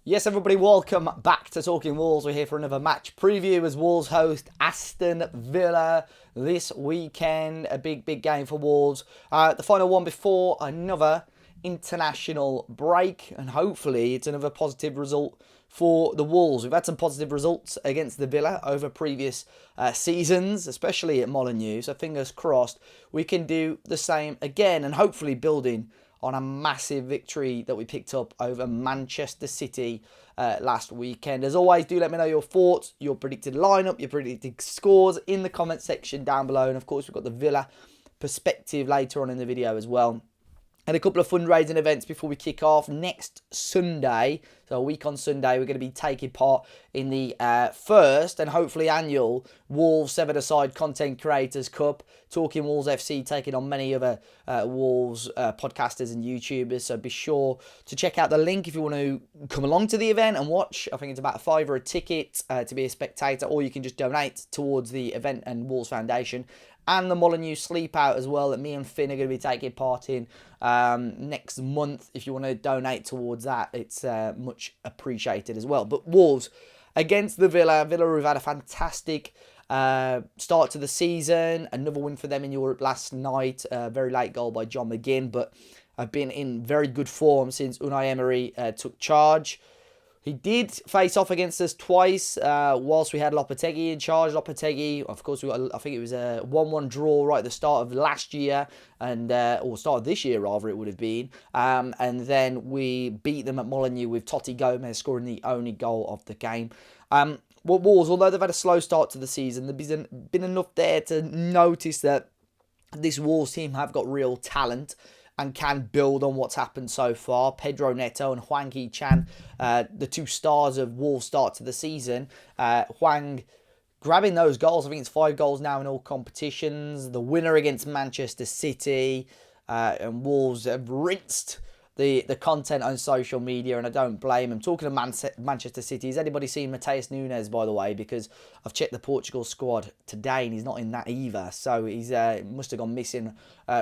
Yes, everybody, welcome back to Talking Wolves. We're here for another match preview as Wolves host Aston Villa this weekend. A big game for Wolves. The final one before another international break, and hopefully it's another positive result for the Wolves. We've had some positive results against the Villa over previous seasons, especially at Molineux, so fingers crossed we can do the same again, and hopefully building on a massive victory that we picked up over Manchester City last weekend. As always, do let me know your thoughts, your predicted lineup, your predicted scores in the comment section down below. And of course, we've got the Villa perspective later on in the video as well. And a couple of fundraising events before we kick off. Next Sunday, so a week on Sunday, we're going to be taking part in the first and hopefully annual Wolves 7-a-side Content Creators Cup. Talking Wolves FC taking on many other Wolves podcasters and YouTubers. So be sure to check out the link if you want to come along to the event and watch. I think it's about a £5 a ticket to be a spectator, or you can just donate towards the event and Wolves Foundation. And the Molineux Sleep Out as well that me and Finn are going to be taking part in next month. If you want to donate towards that, it's much appreciated as well. But Wolves against the Villa. Villa have had a fantastic start to the season. Another win for them in Europe last night. Very late goal by John McGinn, but have been in very good form since Unai Emery took charge. He did face off against us twice whilst we had Lopetegui in charge. Lopetegui, of course, I think it was a 1-1 draw right at the start of last year, or start of this year rather it would have been. And then we beat them at Molineux with Totti Gomez scoring the only goal of the game. Wolves, although they've had a slow start to the season, there's been enough there to notice that this Wolves team have got real talent and can build on what's happened so far. Pedro Neto and Hwang Hee-chan, the two stars of Wolves' start to the season. Hwang grabbing those goals. I think it's 5 goals now in all competitions. The winner against Manchester City. And Wolves have rinsed the content on social media, and I don't blame them. Talking of Manchester City, has anybody seen Mateus Nunes, by the way? Because I've checked the Portugal squad today, and he's not in that either. So he's must have gone missing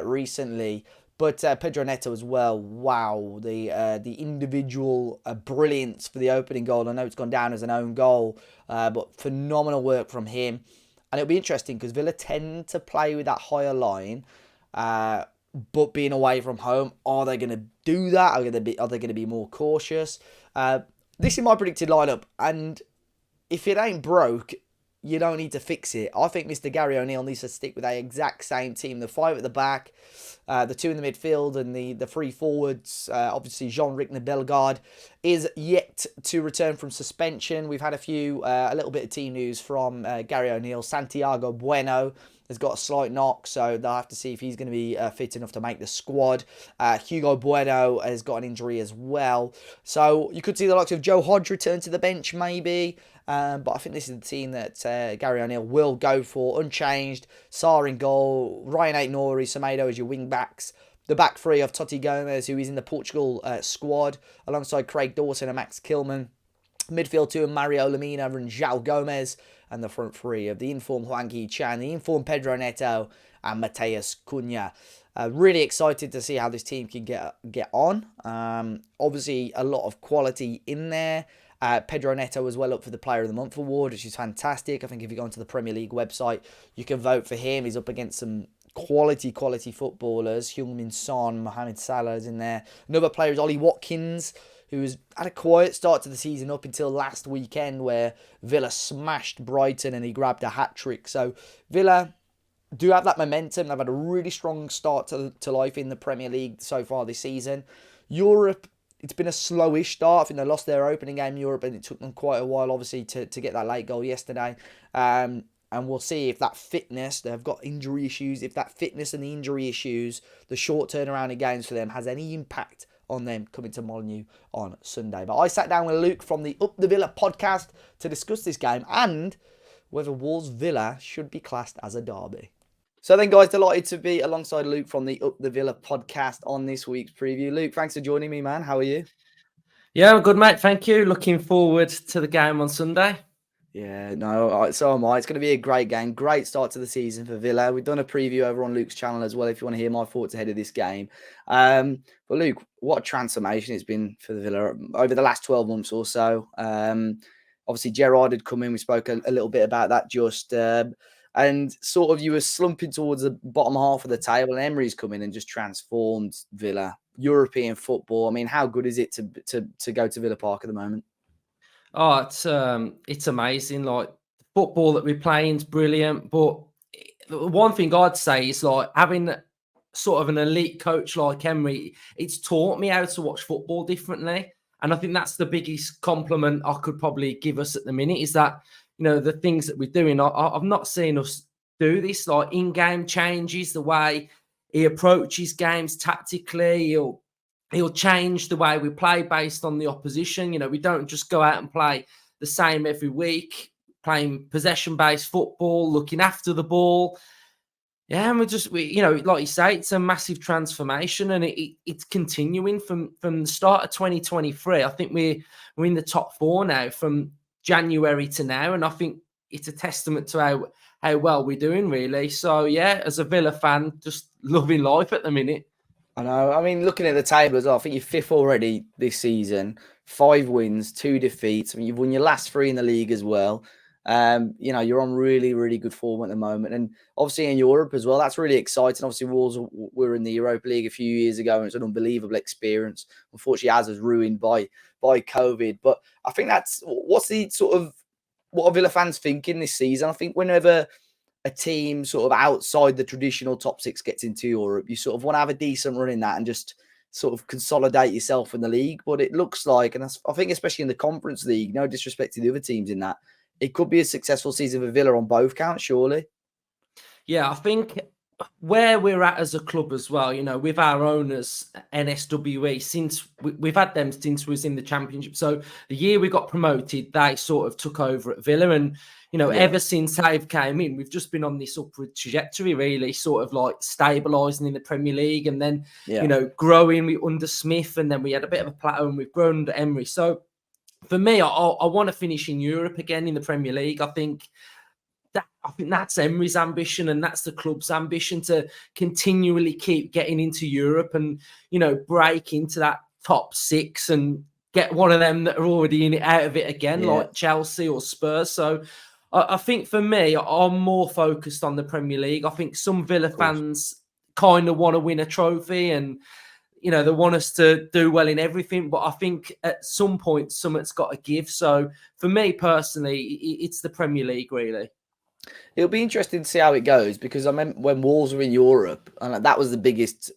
recently. But Pedro Neto as well, wow, the individual brilliance for the opening goal. I know it's gone down as an own goal, but phenomenal work from him. And it'll be interesting because Villa tend to play with that higher line, but being away from home, are they going to do that? Are they going to be more cautious? This is my predicted lineup, and if it ain't broke, you don't need to fix it. I think Mr. Gary O'Neill needs to stick with the exact same team. The 5 at the back, the 2 in the midfield, and the 3 forwards. Obviously, Jean-Rick Bellegarde is yet to return from suspension. We've had a little bit of team news from Gary O'Neill. Santiago Bueno has got a slight knock, so they'll have to see if he's going to be fit enough to make the squad. Hugo Bueno has got an injury as well. So you could see the likes of Joe Hodge return to the bench maybe. But I think this is the team that Gary O'Neill will go for, unchanged. Sarr in goal, Ryan Aït-Nouri, Semedo as your wing-backs. The back 3 of Totti Gomez, who is in the Portugal squad, alongside Craig Dawson and Max Kilman. Midfield 2 of Mario Lemina and João Gomez. And the front 3 of the informed Hwang Hee-chan, the informed Pedro Neto, and Mateus Cunha. Really excited to see how this team can get on. Obviously, a lot of quality in there. Pedro Neto as well up for the Player of the Month award, which is fantastic. I think if you go onto the Premier League website, you can vote for him. He's up against some quality footballers. Heung-min Son, Mohamed Salah is in there. Another player is Ollie Watkins, who has had a quiet start to the season up until last weekend where Villa smashed Brighton and he grabbed a hat-trick. So Villa do have that momentum. They've had a really strong start to life in the Premier League so far this season. Europe, it's been a slowish start. I think they lost their opening game in Europe, and it took them quite a while, obviously, to get that late goal yesterday. And we'll see if that fitness, they've got injury issues, if that fitness and the injury issues, the short turnaround in games for them, has any impact on them coming to Molineux on Sunday. But I sat down with Luke from the Up the Villa podcast to discuss this game and whether Wolves Villa should be classed as a derby. So then, guys, delighted to be alongside Luke from the Up the Villa podcast on this week's preview. Luke, thanks for joining me, man. How are you? Yeah, I'm good, mate. Thank you. Looking forward to the game on Sunday. Yeah, no, so am I. It's going to be a great game. Great start to the season for Villa. We've done a preview over on Luke's channel as well if you want to hear my thoughts ahead of this game. But Luke, what a transformation it's been for the Villa over the last 12 months or so. Obviously, Gerrard had come in. We spoke a little bit about that just. And sort of you were slumping towards the bottom half of the table, and Emery's come in and just transformed Villa. European football. I mean, how good is it to go to Villa Park at the moment? Oh, it's amazing. Like the football that we're playing is brilliant. But the one thing I'd say is like having sort of an elite coach like Emery, it's taught me how to watch football differently. And I think that's the biggest compliment I could probably give us at the minute is that, the things that we're doing, I've not seen us do this, like in-game changes, the way he approaches games tactically. He'll change the way we play based on the opposition. We don't just go out and play the same every week, playing possession-based football, looking after the ball. Yeah, and we like you say, it's a massive transformation, and it's continuing from the start of 2023. I think we're in the top four now from January to now, and I think it's a testament to how well we're doing, really. So yeah, as a Villa fan, just loving life at the minute. I know. I mean, looking at the table as well, I think you're fifth already this season. 5 wins, 2 defeats. I mean, you've won your last 3 in the league as well. You're on really, really good form at the moment. And obviously in Europe as well, that's really exciting. Obviously, Wolves were in the Europa League a few years ago, and it's an unbelievable experience. Unfortunately, as was ruined by COVID. But I think what's the sort of what are Villa fans thinking this season? I think whenever a team sort of outside the traditional top 6 gets into Europe, you sort of want to have a decent run in that and just sort of consolidate yourself in the league. But it looks like, and I think especially in the Conference League, no disrespect to the other teams in that, it could be a successful season for Villa on both counts, surely. Yeah, I think where we're at as a club as well, with our owners, NSWE, since we've had them since we was in the Championship. So the year we got promoted, they sort of took over at Villa. And, ever since they've came in, we've just been on this upward trajectory, really, sort of like stabilising in the Premier League and then, growing under Smith. And then we had a bit of a plateau and we've grown under Emery. So for me, I want to finish in Europe again in the Premier League. I think that's Emery's ambition, and that's the club's ambition to continually keep getting into Europe and, break into that top 6 and get one of them that are already in it out of it again, like Chelsea or Spurs. So I think for me, I'm more focused on the Premier League. I think some Villa fans kind of want to win a trophy and, they want us to do well in everything. But I think at some point, something's got to give. So for me personally, it's the Premier League, really. It'll be interesting to see how it goes, because I remember when Wolves were in Europe, and that was the biggest,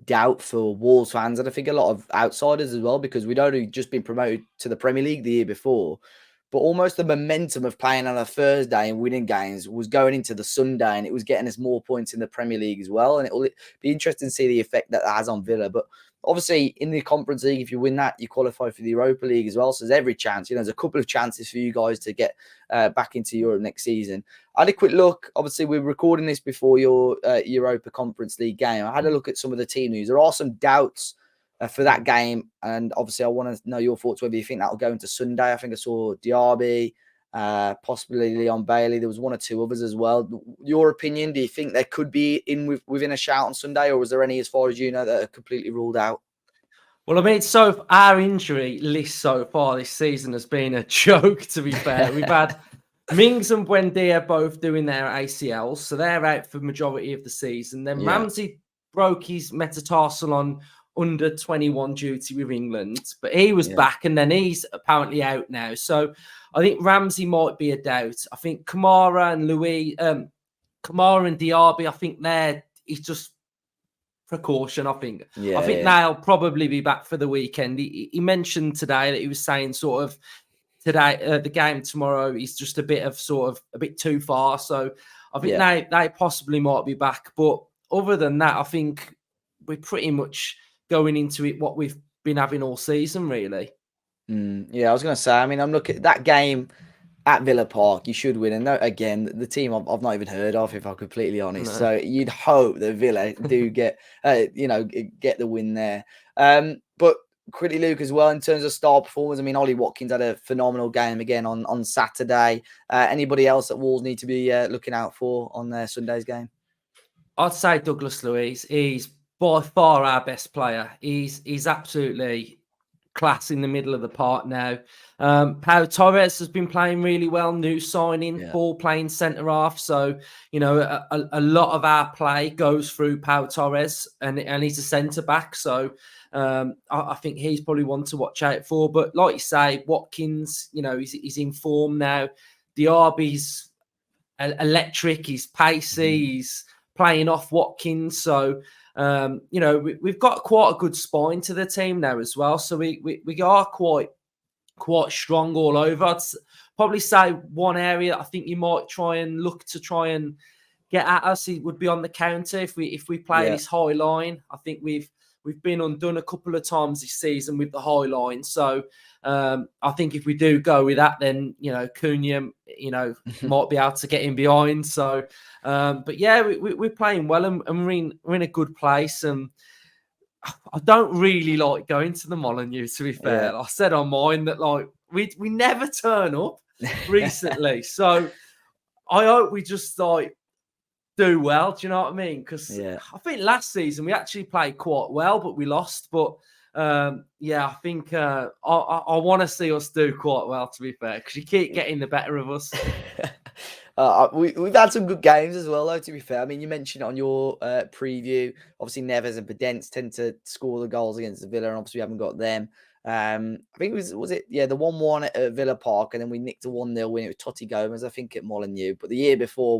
doubt for Wolves fans, and I think a lot of outsiders as well, because we'd only just been promoted to the Premier League the year before. But almost the momentum of playing on a Thursday and winning games was going into the Sunday, and it was getting us more points in the Premier League as well. And it'll be interesting to see the effect that has on Villa. But obviously, in the Conference League, if you win that, you qualify for the Europa League as well. So there's every chance. There's a couple of chances for you guys to get back into Europe next season. I had a quick look. Obviously, we're recording this before your Europa Conference League game. I had a look at some of the team news. There are some doubts for that game, and obviously I want to know your thoughts, whether you think that will go into Sunday. I think I saw Diaby, possibly Leon Bailey. There was 1 or 2 others as well. Your opinion, do you think they could be within a shout on Sunday, or was there any, as far as you know, that are completely ruled out? Well, I mean, so our injury list so far this season has been a joke, to be fair. We've had Mings and Buendia both doing their ACLs, so they're out for the majority of the season. Then Ramsey broke his metatarsal on under 21 duty with England, but he was back, and then he's apparently out now. So I think Ramsey might be a doubt. I think Kamara and Diaby, I think it's just precaution. I think they'll probably be back for the weekend. He mentioned today that he was saying sort of today the game tomorrow is just a bit too far. So I think they possibly might be back. But other than that, I think we're pretty much going into it what we've been having all season, really. I was going to say, I mean, I'm looking at that game at Villa Park. You should win. And again, the team I've not even heard of, if I'm completely honest. No. So you'd hope that Villa do get the win there. But quickly, Luke, as well, in terms of star performers, I mean, Ollie Watkins had a phenomenal game again on Saturday. Anybody else that Wolves need to be looking out for on their Sunday's game? I'd say Douglas Luiz. He's by far our best player. He's absolutely class in the middle of the park now. Pau Torres has been playing really well, new signing, ball playing centre half. So, a lot of our play goes through Pau Torres, and he's a centre back. So, I think he's probably one to watch out for. But like you say, Watkins, he's in form now. Diaby's electric, he's pacey, he's playing off Watkins. So, we've got quite a good spine to the team now as well. So we are quite strong all over. I'd probably say one area I think you might try and get at us, it would be on the counter if we play this high line. I think we've been undone a couple of times this season with the high line. So I think if we do go with that, then Cunha, might be able to get in behind. So, but yeah, we're playing well, and we're in a good place. And I don't really like going to the Molineux, to be fair. I said on mine that we never turn up recently. So I hope we just do well. Do you know what I mean? Because I think last season we actually played quite well, but we lost. But I think I want to see us do quite well, to be fair, because you keep getting the better of us. We've had some good games as well, though, to be fair. I mean, you mentioned it on your preview. Obviously, Neves and Podence tend to score the goals against the Villa, and obviously we haven't got them. I think it was it? Yeah, the 1-1 at Villa Park, and then we nicked a 1-0 win. It was Totti Gomez, I think, at Molineux. But the year before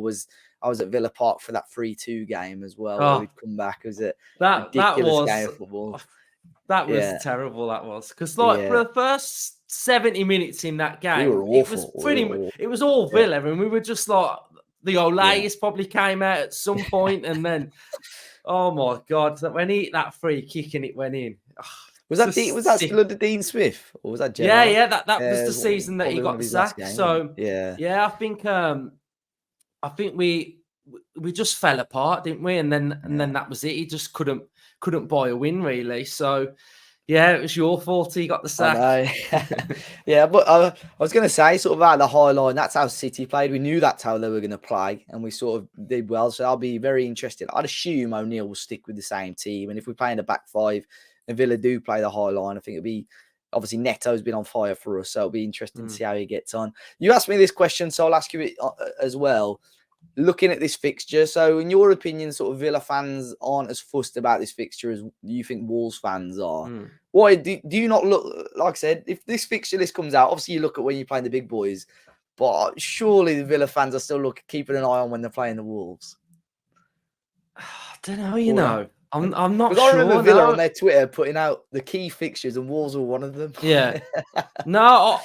I was at Villa Park for that 3-2 game as well, where we'd come back. It was a ridiculous game of football. That was terrible, that was. Because, for the first 70 minutes in that game, we were awful. It was all Villa, and we were just like, the Olays probably came out at some point, and then, oh my God, when he hit that free kick and it went in. Was that still under Dean Smith, or was that Gerrard? Yeah, that was the season that he got the sack. So I think we just fell apart, didn't we? And then that was it. He just couldn't buy a win, really. So yeah, it was your fault he got the sack. Yeah, but I was going to say, sort of out of the high line, that's how City played. We knew that's how they were going to play, and we sort of did well. So I'll be very interested. I'd assume O'Neill will stick with the same team, and if we play in the back five and Villa do play the high line, I think it'll be, obviously Neto's been on fire for us, so it'll be interesting to see how he gets on. You asked me this question, so I'll ask you it as well. Looking at this fixture, so in your opinion, sort of Villa fans aren't as fussed about this fixture as you think Wolves fans are. Why do you not look, like I said, if this fixture list comes out, obviously you look at when you're playing the big boys, but surely the Villa fans are still keeping an eye on when they're playing the Wolves. I don't know, I'm not sure. I remember Villa on their Twitter putting out the key fixtures, and Wolves were one of them. Yeah. No,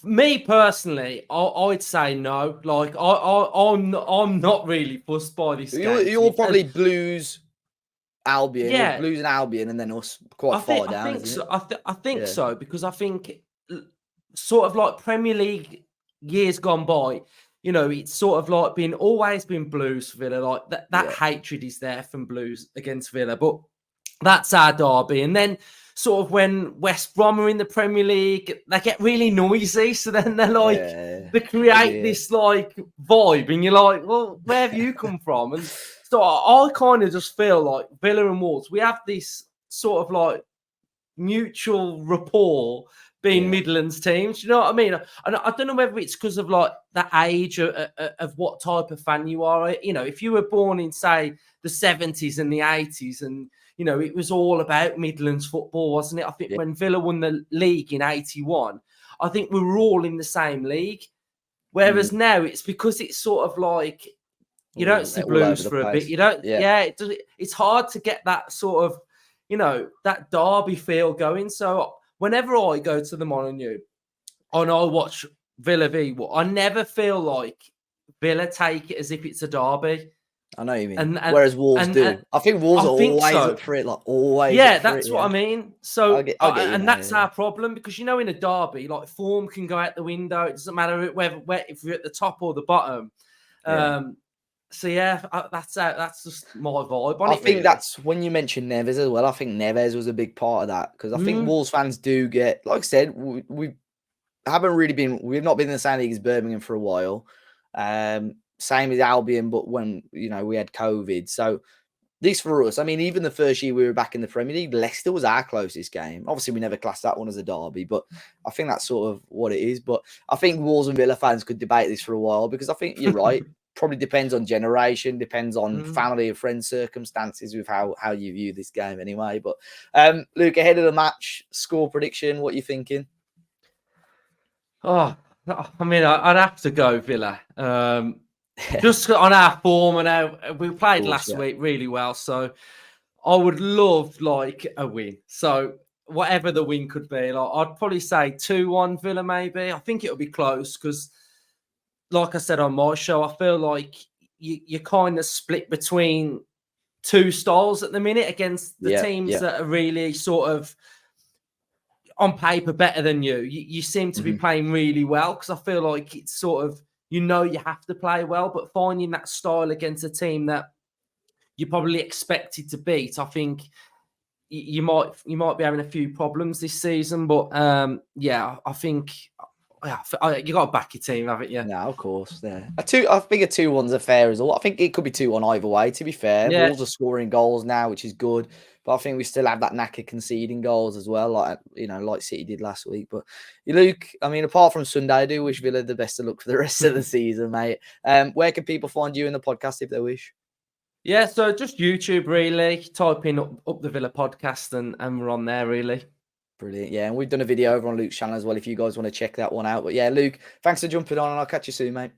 me personally, I'd say no. Like I'm not really fussed by this. You're probably Blues, Albion, Blues and Albion, and then us quite far down. I think so. I think so, because I think sort of like Premier League years gone by, it's sort of like always been Blues for Villa. Like that hatred is there from Blues against Villa, but that's our derby. And then sort of when West Brom are in the Premier League, they get really noisy. So then they're like, they create this like vibe, and you're like, well, where have you come from? And so I kind of just feel like Villa and Wolves, we have this sort of like mutual rapport being Midlands teams. You know what I mean? And I don't know whether it's because of like the age of what type of fan you are. If you were born in, say, the 70s and the 80s, and it was all about Midlands football, wasn't it? I think when Villa won the league in 81, I think we were all in the same league. Whereas now it's because it's sort of like you don't see Blues for a bit. You don't. It's hard to get that sort of that derby feel going. So whenever I go to the Molineux and I watch Villa v, I never feel like Villa take it as if it's a derby. I know what you mean. Whereas Wolves do. I think Wolves are always up for it, like always. Yeah, that's what I mean. So, that's our problem, because in a derby, like form can go out the window. It doesn't matter if you're at the top or the bottom. So that's just my vibe. I think that's when you mentioned Neves as well. I think Neves was a big part of that, because I think Wolves fans do get, like I said, we've not been in the same league as Birmingham for a while. Same as Albion, but when we had COVID, so This for us, I mean, even the first year we were back in the Premier League, Leicester was our closest game. Obviously, we never classed that one as a derby, but I think that's sort of what it is. But I think Wolves and Villa fans could debate this for a while because I think you're right. Probably depends on generation, depends on family and friend circumstances with how you view this game anyway. But Luke, ahead of the match, score prediction, what are you thinking? Oh, I mean, I'd have to go Villa. Just on our form and how we played last week really well. So I would love like a win. So whatever the win could be, like, I'd probably say 2-1 Villa maybe. I think it'll be close because, like I said on my show, I feel like you're kind of split between two styles at the minute against the teams that are really sort of on paper better than you. You seem to be playing really well because I feel like it's sort of, you have to play well, but finding that style against a team that you probably expected to beat, I think you might be having a few problems this season. But I think you got to back your team, haven't you? No, of course. Yeah, I think a 2-1's a fair result. I think it could be 2-1 either way. To be fair, Wolves are scoring goals now, which is good. But I think we still have that knack of conceding goals as well, like City did last week. But Luke, I mean, apart from Sunday, I do wish Villa the best of luck for the rest of the season, mate. Where can people find you in the podcast if they wish? Yeah, so just YouTube, really. Type in up the Villa podcast and we're on there, really. Brilliant. Yeah, and we've done a video over on Luke's channel as well if you guys want to check that one out. But yeah, Luke, thanks for jumping on and I'll catch you soon, mate.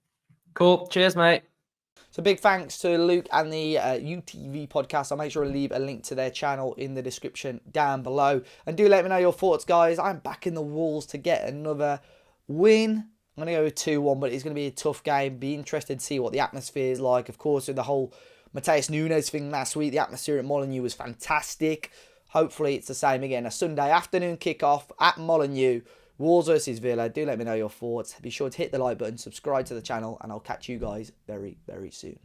Cool. Cheers, mate. So big thanks to Luke and the UTV podcast. I'll make sure to leave a link to their channel in the description down below. And do let me know your thoughts, guys. I'm back in the Wolves to get another win. I'm going to go with 2-1, but it's going to be a tough game. Be interested to see what the atmosphere is like. Of course, with the whole Mateus Nunes thing last week, the atmosphere at Molineux was fantastic. Hopefully it's the same again. A Sunday afternoon kickoff at Molineux. Wolves versus Villa. Do let me know your thoughts. Be sure to hit the like button, subscribe to the channel, and I'll catch you guys very, very soon.